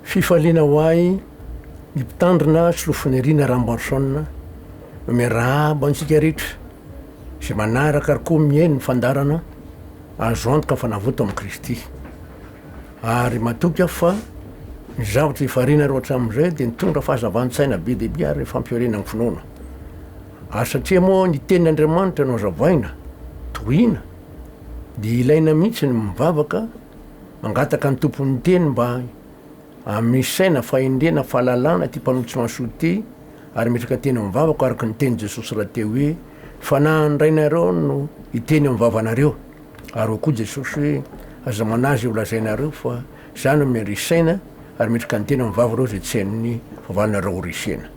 fifaliana ho ahy ny mpitandrina Pasitera Ramboarison miarahaba antsika rehetra zay manaraka koa mihaino ny fandarana azo antoka fanavotana amin'i Kristy ary matoky aho fa ny zavatra ifarina ro hatramin'izay dia nitondra fahazavantsaina be dia be ary fampiorena ny finoana satria moa ny tenin'Andriamanitra no azavaina tohina dia ilaina mihitsy ny mivavaka mangataka ny tompon'ny teny mba misy saina fahendrena fahalalana ty mpanotsy maso ty ary metraka teny mivavaka araka ny teny Jesosy raha teo hoe fanahy ndrainareo no hiteny mivavanareo ary koa Jesosy hoe aza manazy olazainareo fa zany miarisaina ary metraka ny teny mivava reo zay tsy hain'ny vavanareo orisena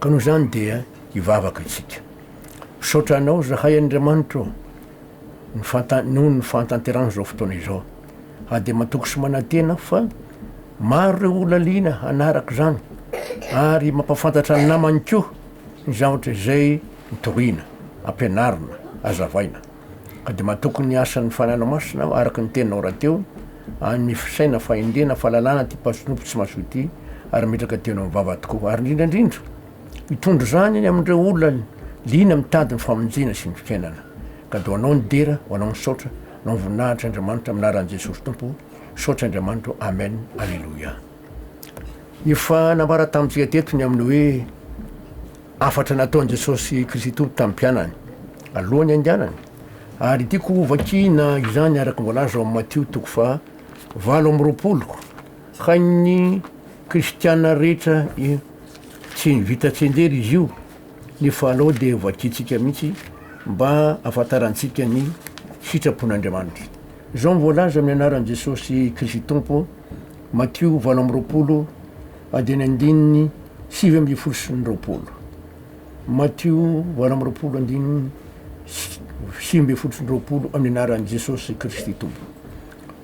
ka noho zany dia hivavaka itsika misaotra anao zahay Andriamanitra noho ny fantanterana zao fotoana izao dia matoky sy manantena fa maro reo olo liana hanaraka zany ary mampafantatra ny namany koa ny zavatra izay nitoriana ampianarina azavaina ka dia matoky ny asan'ny fanana masina araka ny teninao raha teo ny fisaina fahendrena fahalalana ty mpasonompo tsy maso ty ary metraka tena mivava tokoa ary indrindrandrindra mitondro zany ny amindreo olona liana mitady ny famonjena sy ny fiainana ka dia hoanao ny dera hoanao ny saotra nao voninahitra Andriamanitra aminaran'i Jesosy Tompo saotra Andriamanitra amen alleluia efa nambara tamintsika teto ny amin'ny hoe afatra nataon'i Jesosy Kristy Tompo tamin'ny mpianany alohany andianany ary tiako vakina izany araka voalaza ao Matio toko fa 8:20 ka ny kristiana rehetra tsy vita tsenjery izy io nefa alao dia vakitsika mihitsy mba afantarantsika ny sitrapon'Andriamanitra zao voalaza amin'ny anaran'i Jesosy Kristy Tompo Matio 8:20 adiny andininy 7:20 sy 20 Matio 8:20 andininy 7:20 sy 20 amin'ny anaran'i Jesosy Kristy Tompo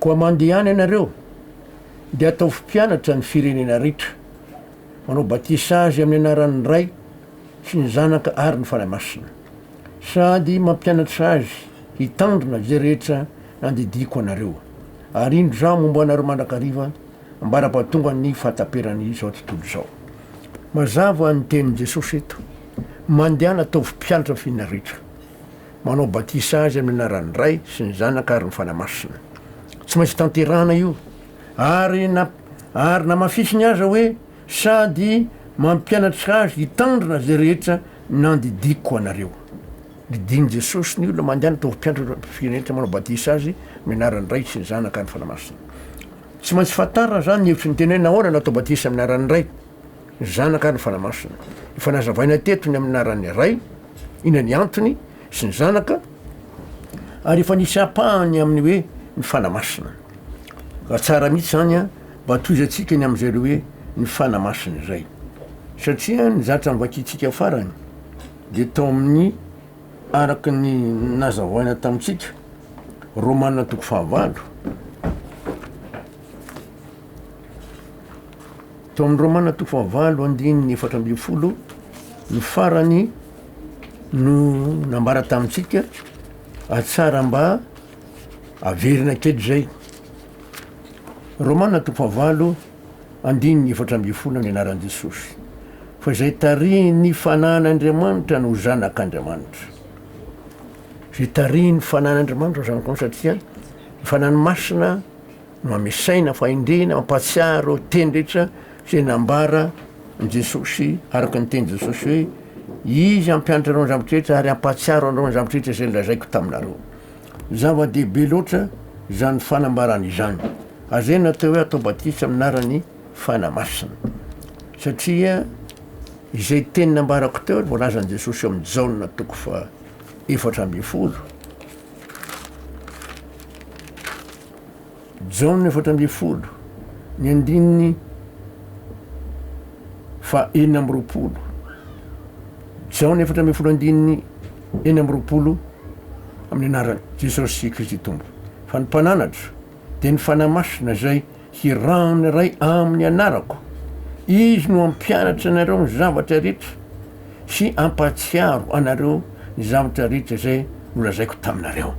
koa mandehany ianareo dia atao mpianatra ny firenena rehetra manao batisa azy amin'ny anaran'ny Ray sy ny Zanaka ary ny Fanahy Masina sady mampianatra azy hitandrina zay rehetra nandidiko anareo ary indro zao momba anareo mandrakariva ambara-pahatonga ny fahataperany zao tontolo zao mazava ny tenin'i Jesosy eto mandehana atao mpianatra ny firenena rehetra manao batisa azy amin'ny anaran'ny Ray sy ny Zanaka ary ny Fanahy Masina tsy maintsy tanterana io ary namafisiny aza hoe sady mampianatra azy hitandrina zay rehetra nandidiko anareo didiny Jesosy ny olona mandehana atao mpianatra firenena manao batisa azy amin'ny anaran'ny Ray sy ny Zanaka ary ny Fanahy Masina tsy maintsy fantarina zany ny hevitry ny tenena ahoana natao batisa amin'ny anaran'ny Ray ny Zanaka ary ny Fanahy Masina efa nazavaina teto ny amin'ny anaran'ny Ray ina ny antony sy ny Zanaka ary efa nisy apahany amin'ny hoe ny Fanahy Masina ka tsara mihitsy zany mba toizatsika ny am'izareo hoe ny Fanahy Masina zay satria ny zatra mivakitsika farany dia tao amin'ny araka ny nazavaina tamintsika Romanina toko 5 tao amin'ny Romanina toko 5 andininy 4:20 ny farany no nambara tamintsika atsara mba averina kely zay Romanina toko 5 andininy 4:20 amin'ny anaran'i Jesosy fa zay tariny fanan'Andriamanitra no zanak'Andriamanitra zay tariny fanan'Andriamanitra zanak'Andriamanitra satria ny fanany masina no amesaina fahendrena mampatsiaro teny rehetra zay nambara ny Jesosy araka ny teny Jesosy hoe izy ampianatra anao ny zavatra rehetra ary ampatsiaro anao ny zavatra rehetra zay nilazaiko taminareo zava-dehibe loatra zany fanambarana izany azay natao hoe atao batisa aminarany Fanahy Masina satria izay teny nambarako teo voalazan'i Jesosy eo amin'ny Jaona toko fa 4:20 Jaona 4:20 ny andininy fa 4:20 Jaona 4:20 andininy 4:20 amin'ny anaran'i Jesosy Kristy Tompo fa ny mpananatra dia ny Fanahy Masina zay hirahany Ray amin'ny anarako izy no ampianatra anareo ny zavatra rehetra sy ampatsiaro anareo ny zavatra rehetra zay nolazaiko taminareo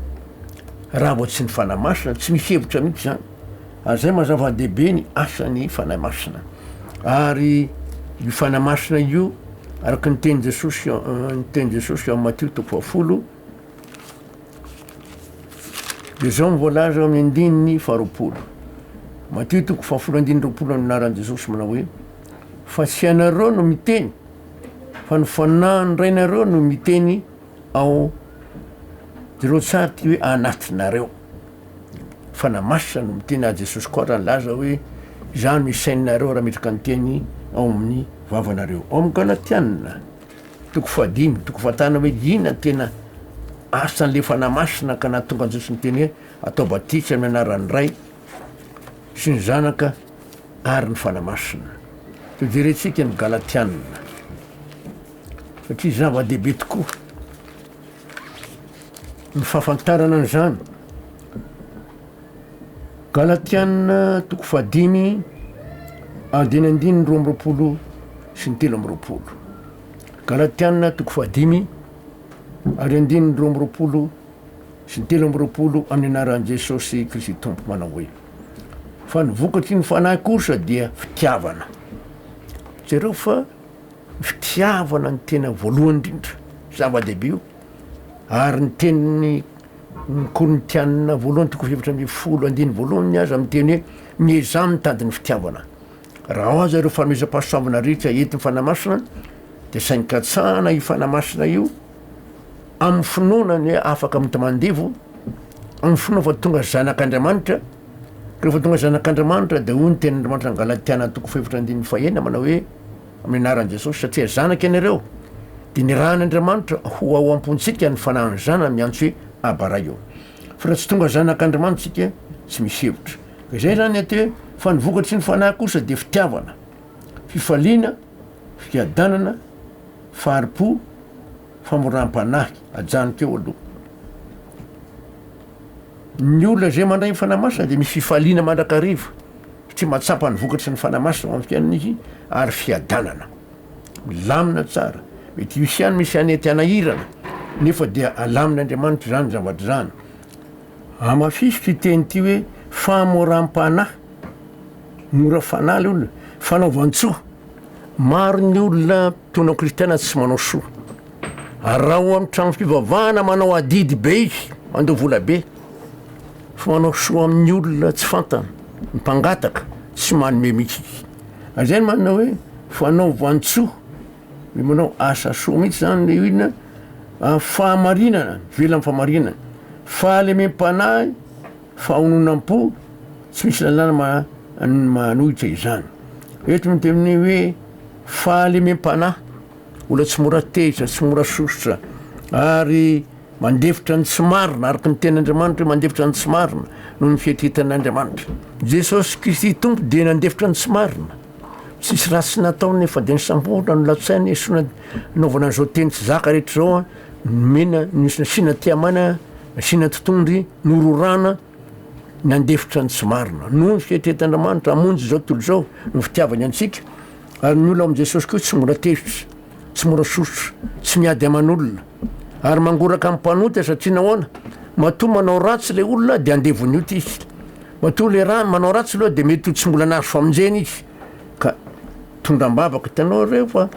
raha vao tsy ny Fanahy Masina tsy misy hevitra mihitsy zany ary zay mazava-dehibe ny asany fanahy masina ary io fanahy masina io araky ny teny Jesosy eo amin'ny Matio 10 de zao mivolaza amin'ny andininy 20 Matio 10:20 anaran'i Jesosy manao hoe fa tsy anareo no miteny fa ny fanahy ny rainareo no miteny ao jereo tsara ty hoe anatinareo. Fanahy masina no miteny a Jesosy koa raha laza hoe zany misaininareo raha metraka nyteny ao amin'ny vavanareo. Ao amin'ny Galatiana 5 toko fatana hoe ina tena asan'le fanahy masina ka nahatonga an Jesosy miteny hoe atao batisa amin'ny anaran'ny Ray sy ny zanaka ary ny fanahy masina. To jerentsika ny Galatiana satria zava-dehibe tokoa ny fahafantarana an'izany. Galatiana 5 andiny 12 sy ny 13. Galatiana 5 ary andiny 12 sy ny 13 amin'ny anaran'i Jesosy Kristy Tompo manao hoe fa ny vokatry ny fanahy kosa dia fitiavana. Jereo fa fitiavana ny tena voalohany indrindra zava-dehibe io ary ny teniny ny Korintiana voalohany 2:10 aza miteny hoe mieza mitady ny fitiavana. Raha aza ireo fanomezam-pahasoavana rehetra entin'ny fanahy masina de sainkatsahana io fanahy masina io amin'ny finoanany hoe afaka mitamandevo amin'ny finoana fa tonga zanak'Andriamanitra. Rehefa tonga zanak'Andriamanitra de hoy ny tenin'Andriamanitra ny Galatiana 5:1 manao hoe amin'ny anaran'i Jesosy satria zanaka ianareo de ny rahan'Andriamanitra ho ao am-pontsika ny fanahiny zana miantso hoe abaray eo. Fa raha tsy tonga zanak'Andriamanitra tsika tsy misy hevitra. Izay zany aty hoe fa ny vokatry ny fanahy kosa de fitiavana, fifaliana, fiadanana, faharipo, famoram-panahy ajanokeo aloha. Ny olona zay mandray ny fanahy masina de misy fifaliana mandrakariva satria mahatsapa ny vokatry ny fanahy masina amin'ny fiainana izy ary fiadanana milamina tsara. Mety misy ihany misy anetiana hirana nefa dia alamin'Andriamanitra zany zavatra zany. Amafisy teny ty hoe famoram-panahy, mora fanahy le olona, fanaovan-tsoa. Maro ny olona tonao kristiana tsy manao soa ary raha ho amin'ny trano fivavahana manao adidy be izy mandoa vola be fa manao soa amin'ny olona tsy fantana mipangataka tsy manome mihitsy izy. Azay manao hoe fanaovan-tsoa manao asa soa mihitsy zany le inona fahamarinana vela amin'ny fahamarinana, fahalemem-panahy, fahononam-po, tsy misy lalàna manohitra izany. Eto miteny hoe fahalemem-panahy, olona tsy mora tezitra, tsy mora sosotra ary mandefitra ny tsy marina araka ny ten'Andriamanitra mandefitra ny tsy marina noho ny fihetretan'Andriamanitra. Jesosy Kristy Tompo de nandefitra ny tsy marina. Tsisy raha tsy nataony nefa de nisambotra no latsainy esona naovana an'izao teny tsy zaka rehetra zao mena nisina tiamana, nasina totondry, nororana, nandefitra ny tsy marina noho ny fihetretan'Andriamanitra amonjy zao tontolo zao no fitiavany antsika. Ary ny olona amin'i Jesosy koa tsy mora tezitra, tsy mora sosotra, tsy miady aman'olona ary mangoraka amin'ny mpanota satria nahoana matoa manao ratsy le olona de andevony io ty izy, matoa le raha manao ratsy aloha de mety ho tsy mbola nahazo famonjena izy ka tondram-bavaka. Hitanao reo fa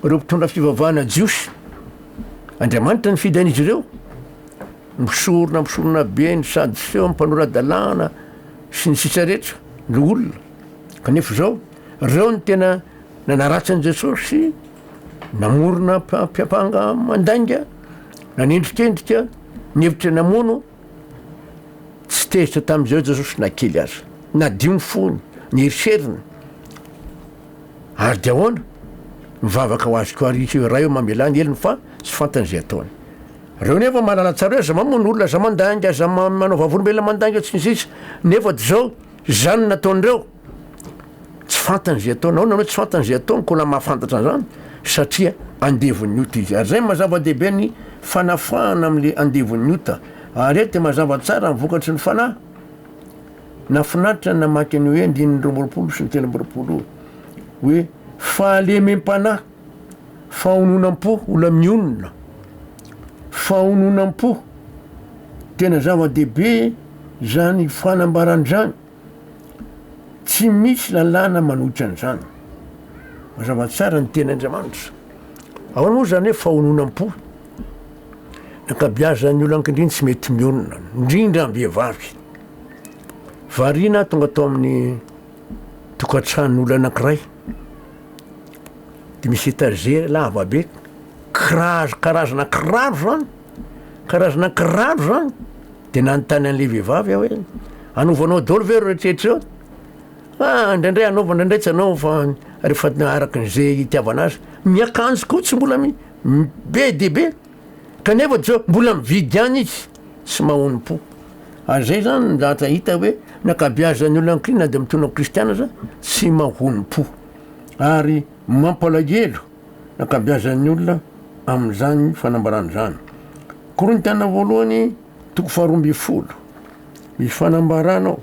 reo mpitondra fivavahana jiosy Andriamanitra ny fidan'izy ireo misorona be ny sady seo mpanora-dalàna sy ny sisa rehetra le olona. Kanefa zao reo ny tena nanaratsy an'i Jesosy, namorona mpiapanga mandainga, nanendrikendrika, nihevitra namono, tsy tezitra tam'izao Jesosy nakely azy, nadio ny fony, nieriserina ary de ahoana mivavaka ho azy ko ary raha eo mamelany eliny fa tsy fantany zay ataony. Reo nefa mahalala tsara hoe za mamono olona, za mandainga, za manao vavolombelona mandainga tsy nisisa nefa de zao zany nataon'ireo tsy fantany zay ataony. Ahoana hoe tsy fantany zay ataony ko na mahafantatra zany satria andevon'ny ota izy. Ary zay mazava-dehibe ny fanafahana am'le andevon'ny ota. Ary eto mazava tsara ny vokatry ny fanahy. Nafinaritra namaky ny hoe 9:20 sy 13 hoe fahalemem-panahy, fahononam-po, olona mionona, fahononam-po, tena zava-dehibe zany fanambarany zany tsy misy lalàna manohitra an'izany mazava tsara ny tenyandriamanitra ao moa zany hoe fahononam-po nakabiazan'ny olo ankindriny tsy mety mionona indrindra ambehivavy variana tonga atao amin'ny tokantran'olo anankiray de misy étagère lavabe karazana kiraro zany de nanontany an'le vehivavy aho hoe anovanao daholo ve ro rehetrrehetra eo indraindray anaova indraindray tsy anao fa rehefa arakin'izay itiavana azy miakanjo koa tsy mbola be de be kanefa zao mbola mividy any izy tsy mahonim-po zay zany zatra hita hoe nakabiazan'ny olo ankrina de mitona kristiana za tsy mahonim-po ary mampalahelo nakabiazan'ny olona am'izany fanambarana zany Korintiana voalohany toko 12 misy fanambarana ao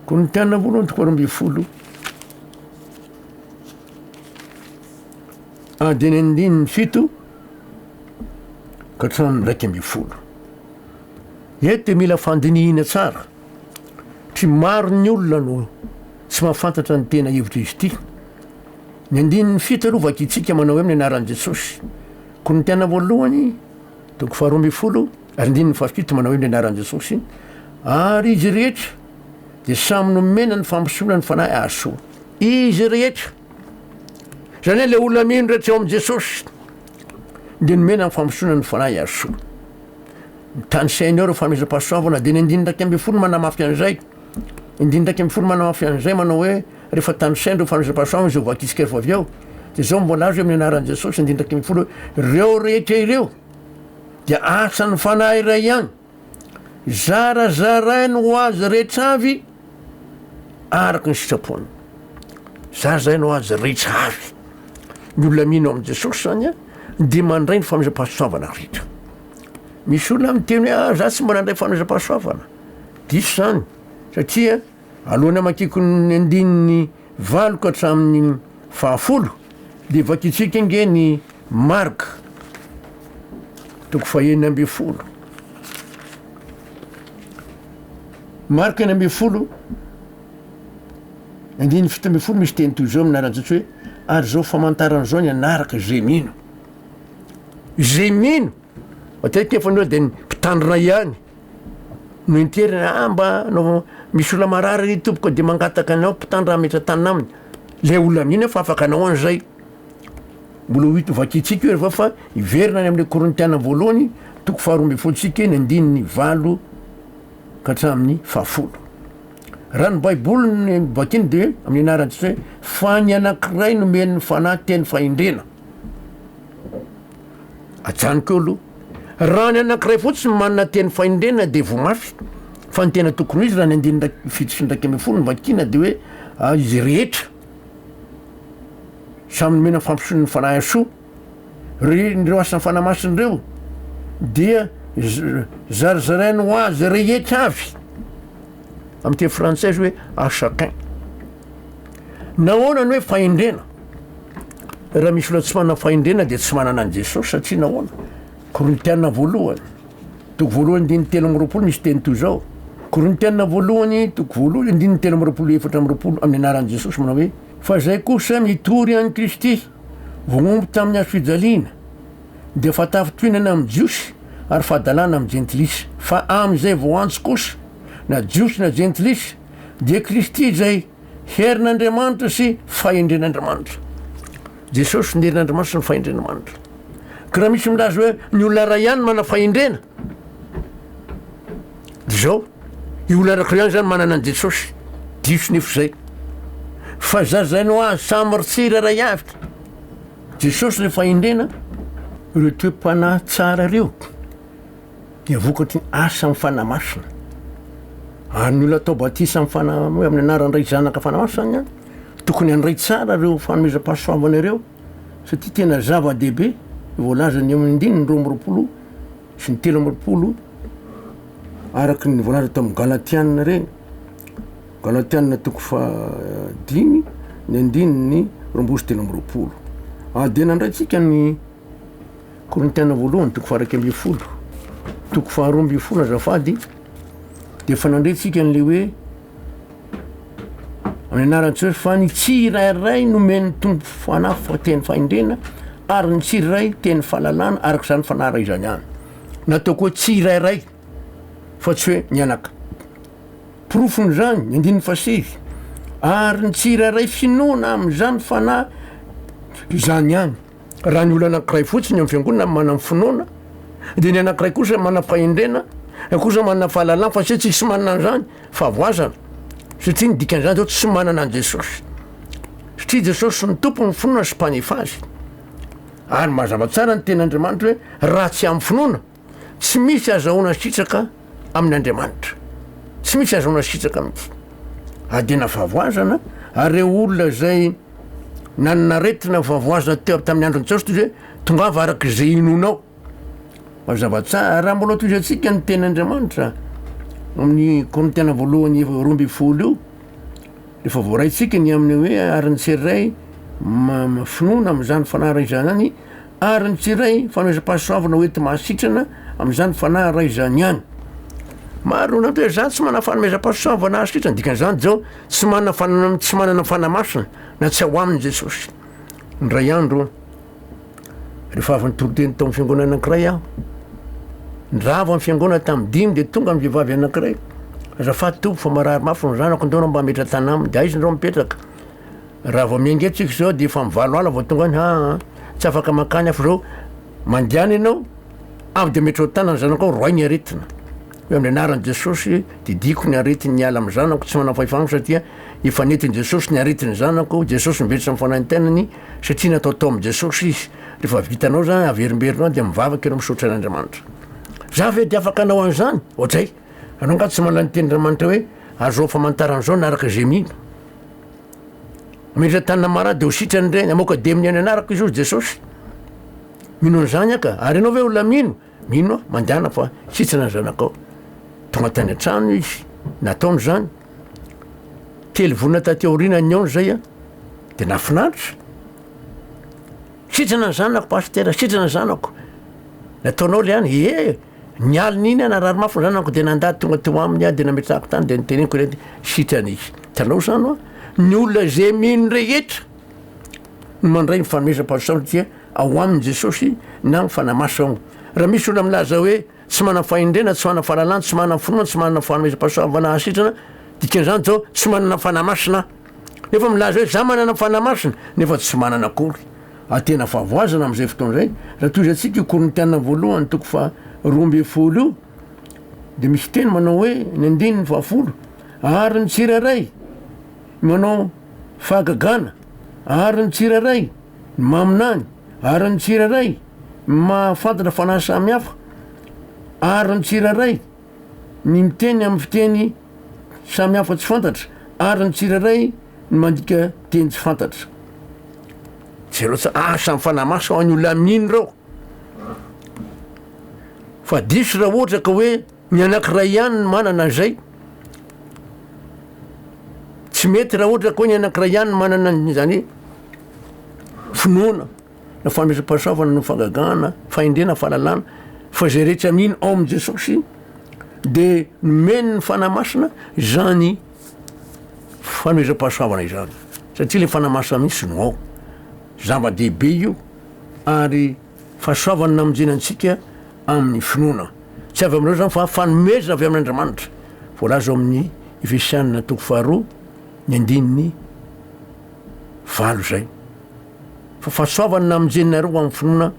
Korintiana voalohany toko 12 adiny 17 ka hatramin'ny 12 eto mila fandinihina tsara tsy maro ny olona no tsy mahafantatra ny tena hevitra izy ity ny 17 aloha vakitsika manao hoe amin'ny anaran'i Jesosy Korintiana voalohany toko 12 ary 17 manao hoe amin'ny anaran'i Jesosy ary izy rehetra de samy nomena ny fampisoana ny fanahy asoa izy rehetra zany hoe le olona mino rehetra eo amin'i Jesosy de nomena ny fampisoana ny fanahy asoa mitany saina eo reo fanomezam-pahasoavana de ny 11 manamafy an'izay 11 manamafy an'izay manao hoe rehefa tany saina reo fanomezam-pahasoavana zay vakitsika rehefa avy ao de zao mbola azy hoe amin'ny anaran'i Jesosy 11 reo rehetra ireo dia asan'ny fanahy iray ihany zarazarainy ho azy rehetra avy araky ny sitrapony zarazainy ho azy rehetra avy ny olona mino amin'i Jesosy zany de mandray ny fanomezam-pahasoavana rehetra misy olona miteny hoe za tsy mbola andray fanomezam-pahasoavana diso zany satria alohany amakiko ny 15 ka hatramin'ny 10 de vakitsika inge ny Marka toko 1 Marka 1 misy teny toy zao minaran'Jesosy hoe ary zao famantarana zao ny anaraka zay mino matetika efa nao de ny mpitandrina ihany no interina mba no misy olona marary tompoko de mangataka anao mpitandra metra tanina aminy le olona mino fa afaka anao an'izay mbola hito vakitsika io rehefa fa iverina any amin'le Korintiana voalohany toko 12 tsika ny 15 ka hatramin'ny 10 raha ny baiboly ny vakiny de amin'ny anaran'ny Jesosy fa ny anankiray nomen'ny fanahy teny fahendrena ajaniko eo aloha raha ny anankiray fotsiny manana teny fahendrena de vomafy fa ny tena tokony izy raha ny 17 ny vakina de hoe izy rehetra samy nomena fampisoany ny fanahy asoa reo asan'ny fanahy masina reo dia zarazarainy ho azy rehetra avy amin'ny teny frantsay hoe à chacun nahoana ny hoe fahendrena raha misy olona tsy manana fahendrena de tsy manana an' Jesosy satria nahoana Korintiana voalohany toko voalohany 13 misy teny toy zao Korintiana voalohany toko voalohany 13 amin'ny anaran'i Jesosy manao hoe fa zay kosa mitory any Kristy vognomby tamin'ny hazo fijaliana de fa tafitohinana amin'ny jiosy ary fahadalana amin'ny jentilisy fa am'izay voantsy kosa na jiosy na jentilisy de Kristy zay herin'Andriamanitra sy fahendren'Andriamanitra Jesosy ny herin'Andriamanitra sy ny fahendren'Andriamanitra ka raha misy milaza hoe ny olona ray ihany mana fahendrena zao i olona anankiray ihany zany manana an' Jesosy diso nefo zay fa zazainy ho azy samyritsira ray avy Jesosy le fahendrena ireo toe-panahy tsara reo dia vokatry ny asa amin'ny fanahy masina ary ny olona atao batisa hoe amin'ny anaran'iray zanaka fanahy masina zany tokony andray tsara reo fanomezam-pahasoavana ireo satria tena zava-dehibe voalaza ny amin'ny 9 sy ny 13 araky ny voalaza tao amin'ny Galatiana reny Galatiana toko 5 ny 9 sy 13 de nandraytsika ny Korintiana voalohany toko 12 toko 12 azafady de fa nandretsika n'le hoe amin'ny anaran'tsy fa ny tsirairay nomeny tombo fanahy fa teny faindrena ary ny tsirairay teny fahalalana arak'izany fanara izany any nataoko hoe tsirairay fa tsy hoe mianaka porofony zany ny andininy fasivy ary ny tsirairay finoana am'izany fanahy izany any raha ny olo anankiray fotsiny amin'ny fiangonana manana finoana de ny anankiray kosa manana fahendrena kosa manana fahalalana fa tsy tsy manana an'izany fa voazana satria ny dikan'izany zao tsy manana an' jesosy satria jesosy ny tompo ny finoana sy mpanefa azy ary mazava tsara ny ten'andriamanitra hoe raha tsy amin'ny finoana tsy misy azahoana sitraka amin'ny andriamanitra tsy misy azahoana sitraka mihitsy adena favoazana ary reo olona zay nananaretina favoazana teo tamin'ny androny jesosy toy hoe tongava arak'izay inonao mazava tsara raha mbola toy atsika ny ten'andriamanitra amin'ny korintiana voalohany 12 io rehefa voaraitsika ny amin'ny hoe ary ny tsirairay finoana am'izany fanahy ray izany any ary ny tsirairay fanoezam-pahasoavana hoety mahasitrana am'izany fanahy ray izany any maro nato hoe zany tsy manana fanomezam-pahasoavana asitrana dikan'izany zao tsy manana fanamasina na tsy ao aminy jesosy ndray andro rehefa avy ny toriteny tao amin'ny fiangonana anankiray aho ndravo amin'ny fiangonana tamin'ny dimy de tonga amin'ny vehivavy anankiray azafady tompo fa marary mafy ny zanako ndona mba metratana aminy de aizy ndreo mipetraka raha vao miaingatsika zao de efa mivalo ala vao tonga any tsy afaka makany afa zao mandiany ianao avy de metra tana ny zanako ao roay ny aretina hoe amin'ny anaran'i jesosy didiko ny aretiny ny ala amin'ny zanako tsy manana fahefagno satria efa netiny jesosy ny aretiny zanako jesosy mivetritra amin'ny fanahintenany satria nataotao amin'ny jesosy izy rehefa vitanao zany averimberinao de mivavaka anao misaotra an'andriamanitra za ve de afaka anao an'izany ohatray anao nga tsy manana ny ten'andriamanitra hoe azao famantaran'izao naraka zay mino metra tanina mara de ho sitrany reny amoka de amin'ny any anaraka izy ozy jesosy mino an'izany aka ary anao ve olona mino a mandehana fa sitrana ny zanakao tonga tany an-trano izy nataony zany telo vonina taty aorina ny aony zay a de nafinaritra sitrana ny zanako pasitera sitrana ny zanako nataonao le any ny alin'iny a narary mafy ny zanako de nandady tonga teo aminy a de nametrahako tany de niteneniko le sitrana izy tanao zany a ny olona zay mino rehetra no mandray mifanomezam-pahasoavana tia ao aminy jesosy na ny fanamasaogno raha misy olona milaza hoe tsy manana fahendrena tsy manana fahalalana tsy manana finoana tsy manana fanomezam-pahasoavana asitrana dikan'izany zao tsy manana fanamasina nefa milaza hoe za manana fanamasina nefa tsy manana akory atena favoazana am'izay fotoana zay raha toy zatsika io korintiana voalohany toko fa 12 io de misy teny manao hoe ny andininy 10 ary ny tsirairay manao fahagagana ary ny tsirairay ny maminany ary ny tsirairay mahafantatra fanahy samihafa ary ny tsirairay ny miteny amin'ny fiteny samihafa tsy fantatra ary ny tsirairay ny mandika teny tsy fantatra tsy loatsa samy fanamasa ho any olona amin'iny reo fa diso raha ohatra ka hoe ny anankiray ihany ny manana an'izay tsy mety raha ohatra ka hoe ny anankiray ihany ny manana zany finoana na fanomezam-pahasoavana no fagagana fahendrena fahalalana fa zay rehetra mino ao amin' jesosy de nomeny ny fanamasina zany fanomezam-pahasoavana izany satria le fanamasina mihitsy no ao zava-dehibe io ary fahasoavana namonjenantsika amin'ny finoana tsy avy amin'ireo zany fa fanomezana avy amin'andriamanitra voalaza amin'ny Efesianina toko 2 ny andininy 8 zay fa fahasoavana namonjeninareo amin'ny finoana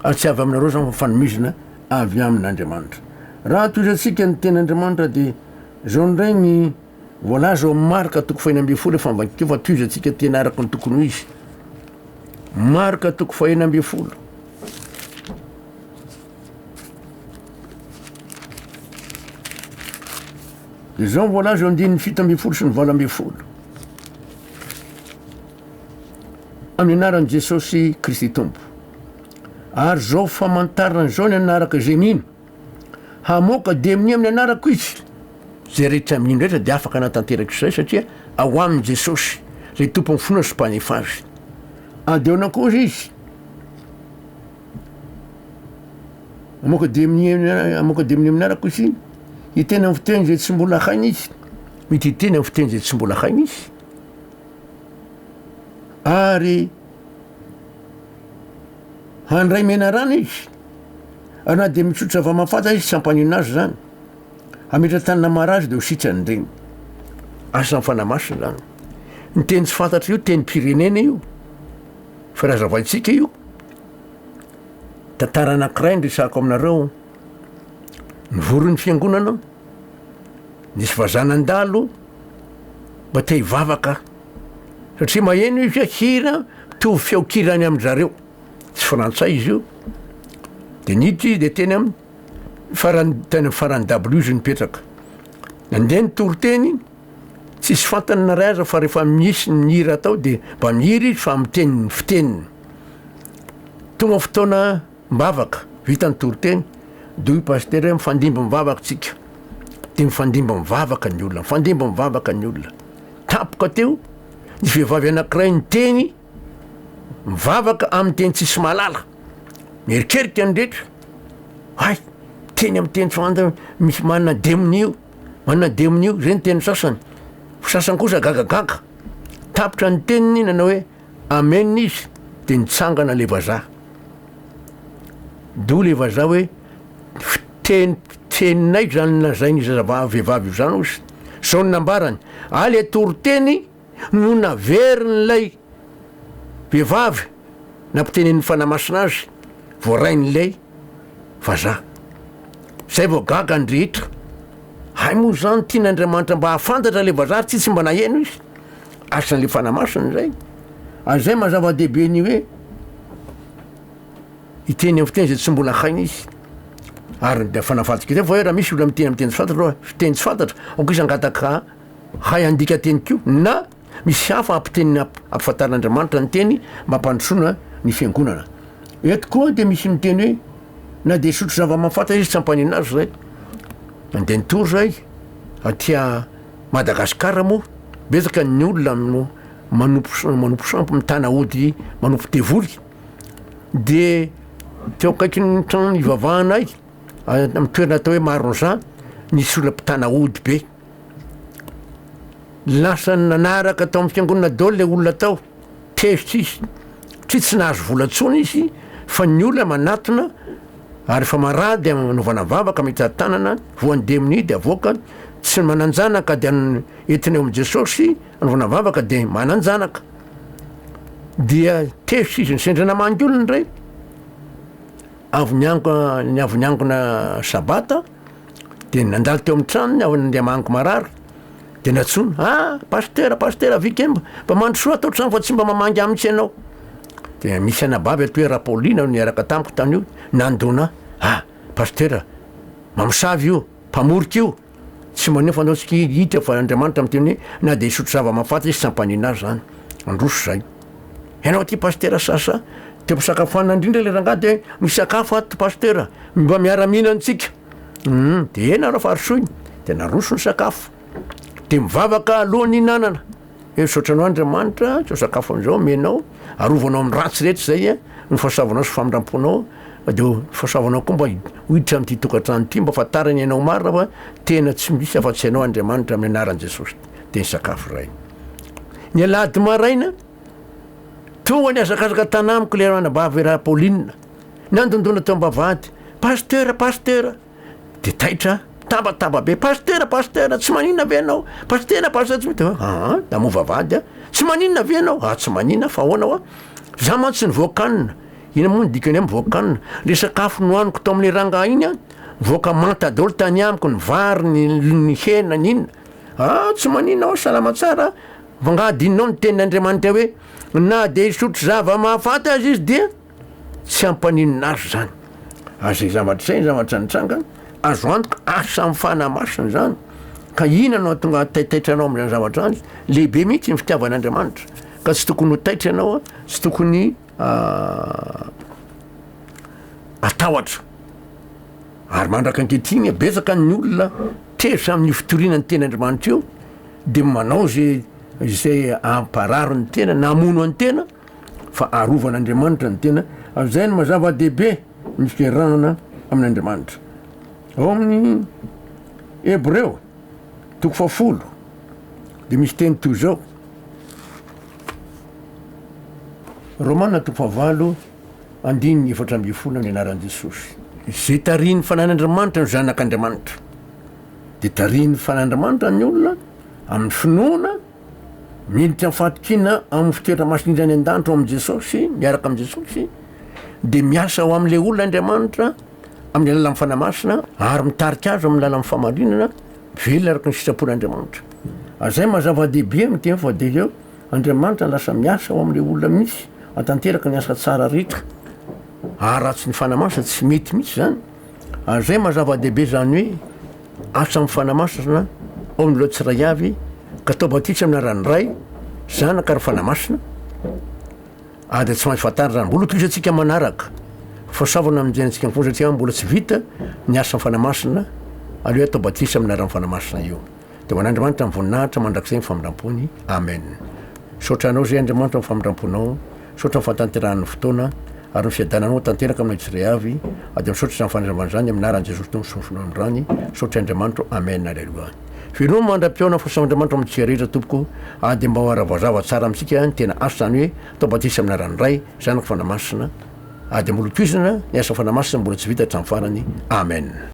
ary tsy avy aminareo zany fa fanomezana avy amin'andriamanitra raha tozatsika ny ten'andriamanitra de zao ndray ny voalaza ao marika toko 1:10 efa mivakikeo fa tozatsika tena araka ny tokony ho izy marika toko 1:10 de zao voalaza eo andininy 7:10 sy ny 8:10 amin'ny anaran'i jesosy kristy tompo ary zao famantarana zao ny anaraka zay mino hamoaka de mini amin'ny anarako izy zay rehetra mino rehetra de afaka natanteraky zay satria ao aminy jesosy zay tompony finoana sy mpanefa azy de ao nakozy izy amoaka de mini amin'ny anarako izy hiteny amin'ny fiteny zay tsy mbola hainy izy, mety hiteny amin'ny fiteny zay tsy mbola hainy izy, ary handray mena rana izy, ary na de mitsotra zavamafata izy tsy ampanino azy zany, ametra tanina mara azy de ho sitrany regny. Asan'ny fanahy masina zany. Ny teny tsy fantatra io teny pirenena io, fa raha zavaitsika io. Tantara anankiray ndresako aminareo, nivoron'ny fiangonana, nisy vazanandalo mba te hivavaka, satria maheno izy hoe hira mitovy feokirany am'zareo, tsy frantsay izy io, de niditra izy de teny teny farany W izy nipetraka, nandeha ny Toriteny, tsisy fantany na ray aza fa rehefa misy ny mihira atao de mba mihira izy fa miteny ny fiteniny. Tonga fotoana mbavaka vita ny Toriteny, doy pasitera hoe mifandimby mivavaka tsika, de mifandimby mivavaka ny olona, mifandimby mivavaka ny olona. Tapoka teo nisy vehivavy anankiray niteny mivavaka amin'ny teny tsisy malala, mierikerika ny rehetra, ay teny amin'ny teny fanta misy manana demonio, manana demonio, zay ny teny sasany, sasany kosa gagagaga. Tapitra ny teniny nanao hoe amen izy, de nitsangana le vazaha. Do le vazaha hoe teninay zany nazain'izy vehivavy io zany ozy, zao ny nambarany, ale Toriteny no naverin'lay vehivavy nampitenen'ny fanahy masina azy, voarain'lay vazaha. Zay vao gaga ny rehetra. Hay moa zany tian'Andriamanitra mba hafantatra le vazaha tsy mba naheno izy. Asan'le fanahy masina zay. Azay mazava-dehibe ny hoe hiteny amin'ny fiteny zay tsy mbola hainy izy. Ary de fanafatsika zay fa hoe raha misy olona miteny amin'ny teny tsy fantatra, fiteny tsy fantatra, onko izy angataka hay andika teny kio, na misy hafa ampiteniny ampifantaran'Andriamanitra ny teny mampandrosoana ny fiangonana. Eto koa de misy miteny hoe na de sotro zavamafata izy tsy ampanino azy zay. Mandeha nitory zay atya Madagasikara moa, betsaka ny olona manompo sampo mitana ody, manompo tevoly, de teo akaiky ny trano ivavahanay amin'ny toerana atao hoe Maronza, nisy olona mpitana ody be, lasa nanaraka tao amin'ny fiangonana daholo le olona tao, tezitra izy, tsy nahazo volantsony izy, fa ny olona manatona, ary fa marah de anaovana vavaka mitantanana, voan'ny demoni de avoaka, tsy mananjanaka de entiny eo amin'ny Jesosy, anaovana vavaka de mananjanaka. Dia tezitra izy nisendra namangy olona ndray, avy niangona sabata, de nandalo teo amin'ny tranony, avy nandeha mango marary, de natsona, pasitera vikemba, mba mandrosoa atao trano fa tsy mba mamangy amitsy ianao. De misy anabavy ato hoe Rapaolina niaraka tamiko tany io, nandona, pasitera, mamosavy io, mpamorika io, tsy maneho fa anao tsika hita fa Andriamanitra miteny hoe na de isotro zavamafata izy tsy ampanino azy zany, androso zay. Ianao ty pasitera sasa, te mpisakafoana indrindra le rangahy de misakafo ato pasitera, mba miara-mihina antsika. De ena raha farosoiny, de naroso ny sakafo, de mivavaka alohan'ny hinanana. Sotranao Andriamanitra, tsao sakafo an'izao menao, arovanao amin'ny ratsy rehetra zay ny fahasavanao sy famindramponao, de fahasavanao koa mba hiditra amin'ity tokantrano ty, mba fantarany ianao marina fa tena tsy misy afa-tsy ianao Andriamanitra amin'ny anaran'i Jesosy. De ny sakafo ray. Ny alahady maraina, tonga ny azakazaka tana amiko le anabavy Rapaolina, nandondona tao ambavady, pasitera, de taitra tabataba be, pasitera, tsy maninona ve anao, pasitera tsy mety, namova vady tsy maninona ve anao, tsy maninona fa ahoana za mantsy ny voakanina. Ina moa ny dikany amin'ny voakanina, le sakafo nohaniko tao amin'ny rangahy iny voaka manta daholo tany amiko, ny vary, ny hena, n'inona. Tsy maninona salama tsara, vangadinao ny tenin'Andriamanitra hoe na de isotro zava-mahafata azy izy dia tsy ampaninona azy zany. Zay zavatra zay, zavatra nitranga, azo antoka asan'ny fanahy masina zany. Ka ina anao tonga taitaitranao amin'izany zavatra zany, lehibe mihitsy ny fitiavan'Andriamanitra, ka tsy tokony ho taitra ianao, tsy tokony atahotra. Ary mandraka ankehitriny betsaka ny olona tezitra amin'ny fitoriana ny ten'Andriamanitra io, de manao zay ampararo ny tena, namono ny tena, fa arovan'Andriamanitra ny tena. Zay no mazava dehibe ny fiarahana amin'Andriamanitra. Ao amin'ny Hebreo toko fafolo de misy teny toy zao. Romana toko favalo andiny efatra amby folo ny anaran'i Jesosy. Zay tariany fanan'Andriamanitra no zanak'Andriamanitra. De tariany fanan'Andriamanitra ny olona amin'ny finoana militra mifatikina amin'ny fitoerana masinindra any an-danitra amin'i Jesosy, miaraka amin'i Jesosy, de miasa ao amin'ilay olona Andriamanitra amin'ny alalan'ny fanamasina ary mitarika azo amin'ny alalan'ny famarinana velona araka ny sitrapon'Andriamanitra. Zay mazava-dehibe miteny fa de eo Andriamanitra lasa miasa ao amin'ilay olona misy atanteraka ny asa tsara rehetra ary ratsy ny fanamasina tsy mety mihitsy zany. Zay mazava-dehibe zany hoe asa amin'ny fanamasina ao amin'ny loha tsiray avy ka atao batisa amina ranoray zanaka ary fanamasina de tsy maintsy fantara zany mbola toisantsika manaraka fahasoavana amin'izay fo satria mbola tsy vita ny asa fanamasina aloha atao batisa amina rano fanamasina io. De man'Andriamanitra mivoninahitra mandrakizay ny famindram-pony. Amen. Saotra anao zay Andriamanitra ny famindram-ponao, saotra ny fahatanterahany fotoana ary ny fiadananao tanteraka amin'ny tsiray avy de misaotra ny fanazavana zany aminaran'i Jesosy Tompo sy ny rany. Saotra Andriamanitra. Amen. Alleluia. Feno mandram-piona fosan'Andriamanitra amintsika rehetra tompoko de mba hoaravazava tsara amintsika ny tena asa zany hoe atao batisa amina ranoray zanaka fanamasina de mbola toizana ny asa fanamasina mbola tsy vita hatramin'ny farany. Amen.